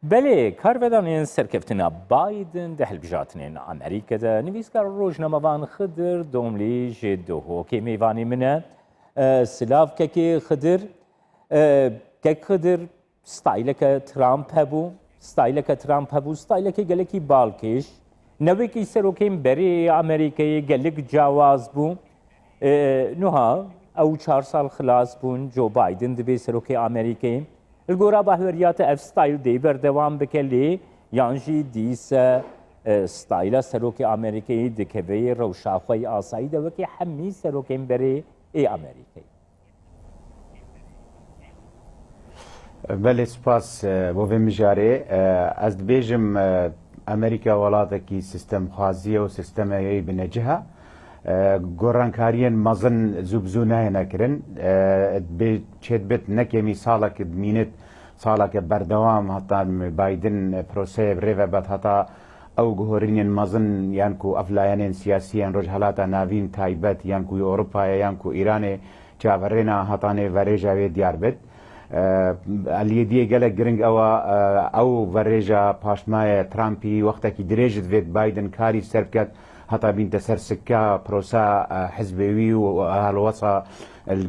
بله کاربدانین سرکفتنا بایدن ده هلبجاتنین امریکا ده نویسکار روزنامه‌وان خضر دوملی جدو که میوانی منه سلاف که خضر ستایل که ترامپ هبو ستایل که گلکی بالکش نوی که سروکیم بری امریکایی گلک جواز بو نوها او 4 سال خلاص بون جو بایدن دبی سروکی امریکایی الگورا بحوریات اف ستایل دی بردوام بکلی یانجی دیس ستایل سروک امریکایی دکوی روشاخوی آسایی دو که همی سروکیم بری ای امریکایی بله سپاس بۆ vê mijarê ez dibêjim Amerîka welatekî sistemxwaziye û sistemeyê bi neciha gorankariyên mezin zû bi zû nayêne kirin çêdibit nekemî salekê dimînit saleke berdewam heta Biden proseyê bi rê vebet heta ew guhorînên mezin yan ku evlayanên siyasî yan rojhelata navîn taybet yan ku Ewropayê yan ku Îranê çaverêna hetanê verêja wê diyar bit اليديه gelek giring ew verêja paşnaya Trumpî wextekî dirêj divêt Biden karî ser biket heta bînte ser sikka prosa hizbê wî û helwesa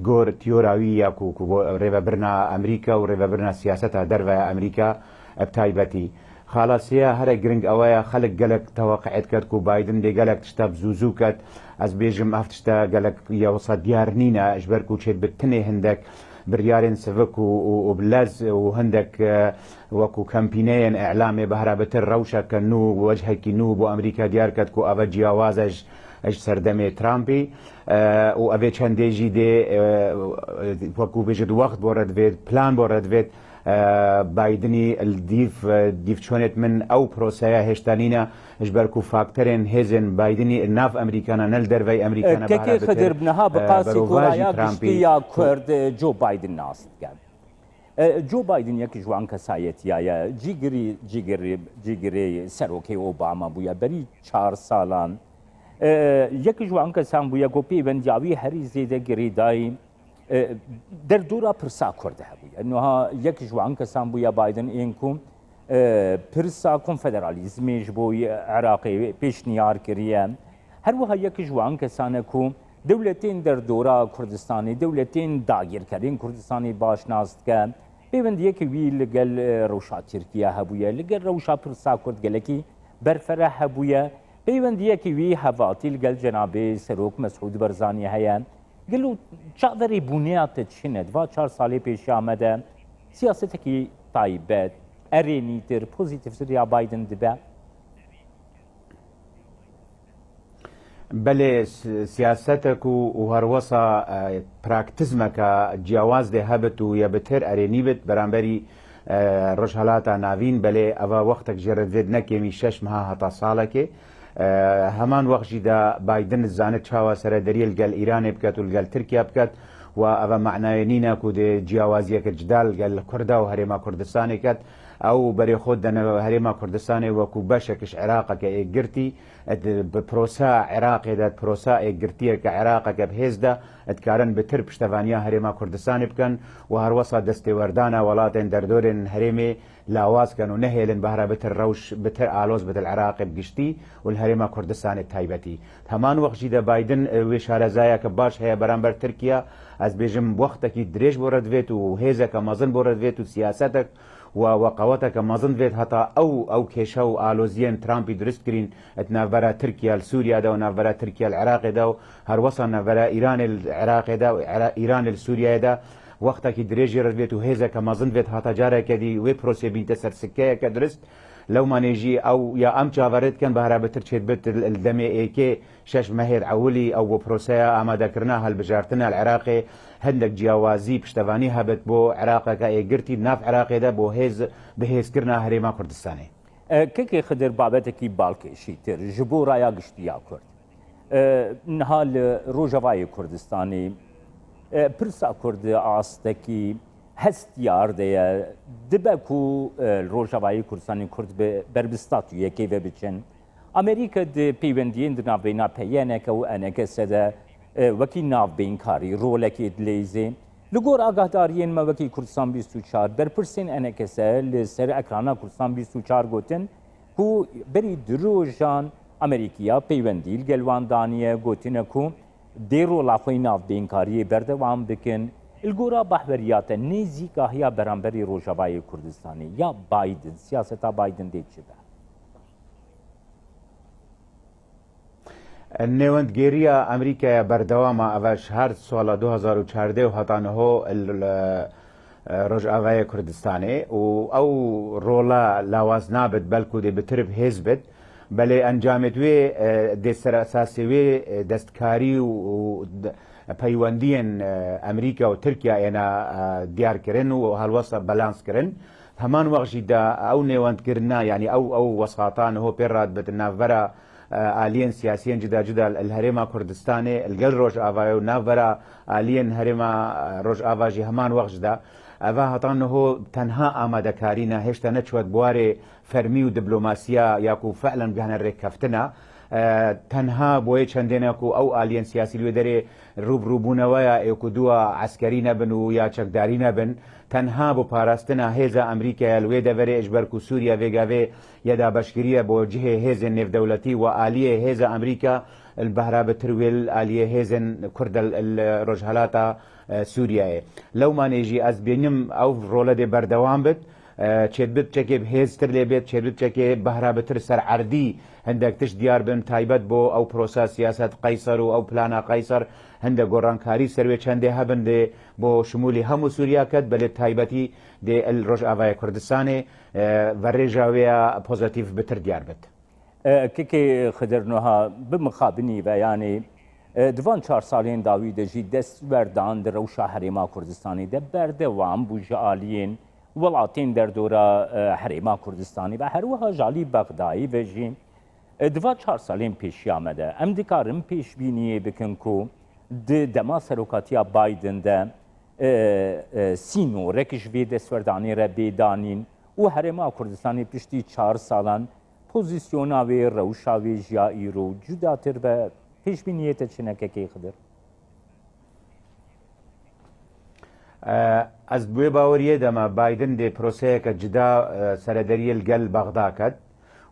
gor tîyora wî ya ku rêvebirina Amerîka û rêvebirina siyaseta derveya Amerîka bi taybetî xalasiya here giring ew ye xelek gelek teweqeet ket ku Biden dê gelek tişta bi zû zû ket ez bêjim ev tişta gelek ya wisa diyar nîne ji ber ku çêdibit tinê hindek بريارين سفك وبلز وهندك وكو كامبينين اعلامي بهربتر روشا كنو وجهك نوب وامريكا دياركت كو افا جياوازج اج سردمي ترامبي وافي چنديجي دي وكو بيجد وقت بورد فيت بلان بورد فيت بايدني الديف شونت من او بروسايا هشتانينا اجبركو فاكترين هيزن بايدني الناف امريكانا نلدر في امريكانا كي خدر بنها بقاسي كورايا بشتيا كرد جو بايدن ناست كان جو بايدن يك جوان كسايت يا جيجري سروكي اوباما بويا بري 4 سالان يك جوان كسان بويا گوپي بندياوي هري زيده گريداي در دورا پرسا کرده بویا انها یک جوان کسان بویا بایدن اینکم پرسا کنفدرالیزمیش بوی عراقی پیشنیار کریه هر وها یک جوان کسان کو دولتین در دورا کردستانی دولتین داگیر کردین کردستانی باشناست که بیوندیه که وی لگل روشا ترکیه هبویا لگل روشا پرسا کرد گلکی برفره هبویا بیوندیه که وی هواتی لگل جنابه سروک مسعود برزانی هیان گلو چاوری بنیاد چند و 4 سالی پیش آمده سیاست کی تایبت ارینیتر پوزیتیف سریا بایدن دبه بله سیاستك وهروسا براكتزمك جواز ده هبت ويبتر ارينيبت برانبري رجحلاتا نافين بله اوا وقتك جرد فيد نكيمي 6 مها هتا سالكي همان وقت جدا بايدن زانت شاوا سر دريل قال ايران بكت والقال تركيا بكت وأبا معناه نينا كود جوازية كجدال قال كردا وهريما كردستاني كت أو بري خودنا هريما كردستاني وكو باشكش عراق كإجرتي ببروسا عراقي ده بروسا إجرتية كعراق كبهزدا اتكارن بترب شتفانيا هريما كردستاني بكن وهروسا دستي وردانا ولاتن دردورن هريمي لاواز كانوا نهيلن بهرا بتر روش بتر آلوز بتر العراق بقشتي والهريما كردستان التايبتي همان وقت جدا بايدن وشارة زايا كباش هي برانبر تركيا از بيجم وقتك دريج بورد فيت وهيزك مازن بورد فيت وسياستك وقواتك مازن فيت حتى او كيشو آلوزيان ترامبي درست كرين اتنافرا تركيا لسوريا دا ونافرا تركيا العراق دا هر وصل نافرا ايران العراق دا ايران لسوريا دا وقتك دريج رفيت وهيزك مازن فيت حتى جارة كدي وي بروسي بين تسر سكايا كدرست لو ما نيجي او يا ام جافرت كان بهرا بترشيد بت الدمي اي كي 6 مهر عولي او بروسيا اما ذكرناها البجارتنا العراقي هندك جوازي بشتفاني هبت بو عراقك اي قرتي ناف عراقي ده بو بهيز كرنا هريما كردستاني كيكي خدر بابتكي بالكي شيتر جبورا يا قشتيا كرد نهال روجاواي كردستاني پرسا کرد آستکی هستیار دیا دبکو روجاوایی کردستانی کرد به بربستاتویه که و بچن امریکا د پیوندین در نابینا پیانه که و انکه سده وکی نابین کاری رولکی دلیزه لگور آگاهداریین موکی کردستان 24 برپرسین انکسه لسر اکرانا کردستان 24 گوتن کو بری دروژان امریکیا پیوندیل گلوان دانیه گوتنه کو دیرو لاخوی ناف بینکاری بردوام بکن الگورا بحوریات نیزی گاهیا برانبری روجاوای کردستانی یا بایدن سیاستا بایدن دید چده نێوەندگێریە ئەمریکای بەردەوامە ئەڤش هەر ساڵە 2014 و هەتانەهۆ ڕۆژئاوای کوردستانê و ئەو ڕۆڵە لاواز نابێت بەلکو دێ بترب هێز بێت بەلێ ئەنجامێت وێ دێسەراساسێ وێ دەستکاری و پەیوەندیên ئەمریکا و تورکیا ئێنە دیارکردن و هەڵوەسە بەلانسکردن هەمان وەخژیدا ئەو نێوەندکردنا یعنی ئەو وەساتان هۆ پێڕات بێت ناڤەرە آليين سياسيين جدا جدا الهريما كردستاني الجل روج آفاي ونافرا آليين هريما روج آفاجي همان وغجدا أفا هطانه هو تنها آماده كارينا هشتا نتشوت بواري فرمي ودبلوماسيا ياكو فعلا بهنا ركفتنا تنها بوي چندينكو او آليين سياسي الودري روبروبونا ويا ايكو دوا عسكري نبن ويا چكداري نبن تنها بو پاراستنا هيزا امريكا الويدا وري اجبركو سوريا ويغاوي يدا بشكرية بو جهة هيزا نيف دولتي وآلية هيزا امريكا البهرا بترويل آلية هيزا كرد الرجهلاتا سوريا لو ما نيجي از بينم او رولة دي بردوان بت چێت چەکێ هێزتر لێ بێت چێت چەکێ بەهرا بتر سەر عەردی هەندێک تشت دیار بن تایبەت بۆ ئەو پرۆسە سیاست قەیسەر و ئەو پلانە قەیسەر هەندێک گۆڕانکاری سەروێ چەندێ هەبن دێ بۆ شمولی هەموو سووریا کەت بەلێ تایبەتی دێ ڕۆژئاوای کوردستانê ڤەڕێژاوەیە پۆزەتیڤ بتر دیار بێت کێکێ خدرنۆها بمخابنی بەیانێ دوان 4 ساڵên dawî de jî destberdan di rewşa herêma Kurdistanê de berdewam bû ji aliyên welatên derdora herêma Kurdistanê ve her wiha jalî Bexdayî ve jî diva 4 salên pêşiya me de em dikarin pêşbîniyê bikin ku di dema serokatiya Biden de sînorek ji vê destberdanê re bêdanîn û herêma Kurdistanê piştî 4 salan pozisyona wê rewşa wê jiya îro cudatir ve pêşbîniyê te çinekekê xidir Ez bu باوریه دما بایدن دی پروسەیەکە جدا سەرەدەریە لەگەل بەغدا کرد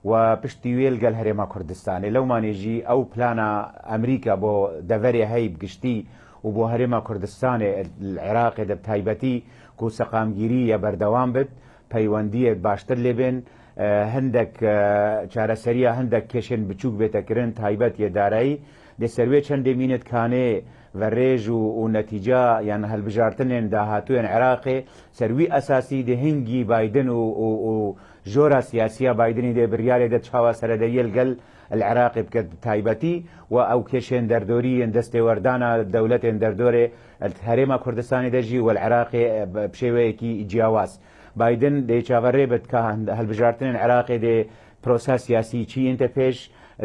و پشتی وێ لەگەل هەرێما کوردستانê لەومانێژی ئەو پلانە ئەمریکا بۆ دەڤەرێ هەی بگشتی و بۆ هەرێما کوردستانê عێراقێ دە تایبەتی کو سەقامگیری یا بەردەوام بێت پەیوەندیە باشتر لێبێن هەندێک چارەسەریە هەندێک کێشێن بچووک بێتەکردن تایبەت یە دارایی دێ سەروێ چەندێ مینت کانێ ورێژ و نەتیجا یان هەلبژارتنێن داهاتوێن عێراقێ سەروی ئەساسی دێ هنگی بایدن و ژۆرە سیاسیە بایدنی دێ بریارێ دە چاوە سەرەدەریە لەگەل العێراقی بکرد تایبەتی و ئەو کێشێن دەردۆریên دەستێوەردانە دەولەتێن دەردۆرێ هەرێما کوردستانی دەژی و العێراقی بشێوەیەکی جیاواز بایدن دێ چاوەڕێ بێت کە هەلبژارتنێن عێراقێ دێ پرۆسە سیاسی چی ئینتە پێش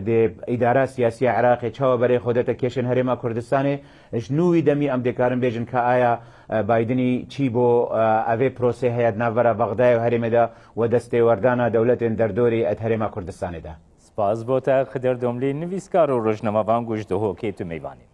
دێ ئیدارە سیاسی عێراقی چاوە بەرێ خۆدەتە کێشن هەرێما کوردستانê ژنووی دەمی ئەم دێکارن بێژن کە ئایا بایدنی چی بۆ ئەvê پرۆسێ هەیە ناڤەرە بەغدای و هەرێمێدا و دەستێوەردانە دەولەتێن دەردۆری هەرێما کوردستانێدا سپاس بۆ te Xidr Domlê nivîskar û rojnamavang guj dihokê tu mêvanê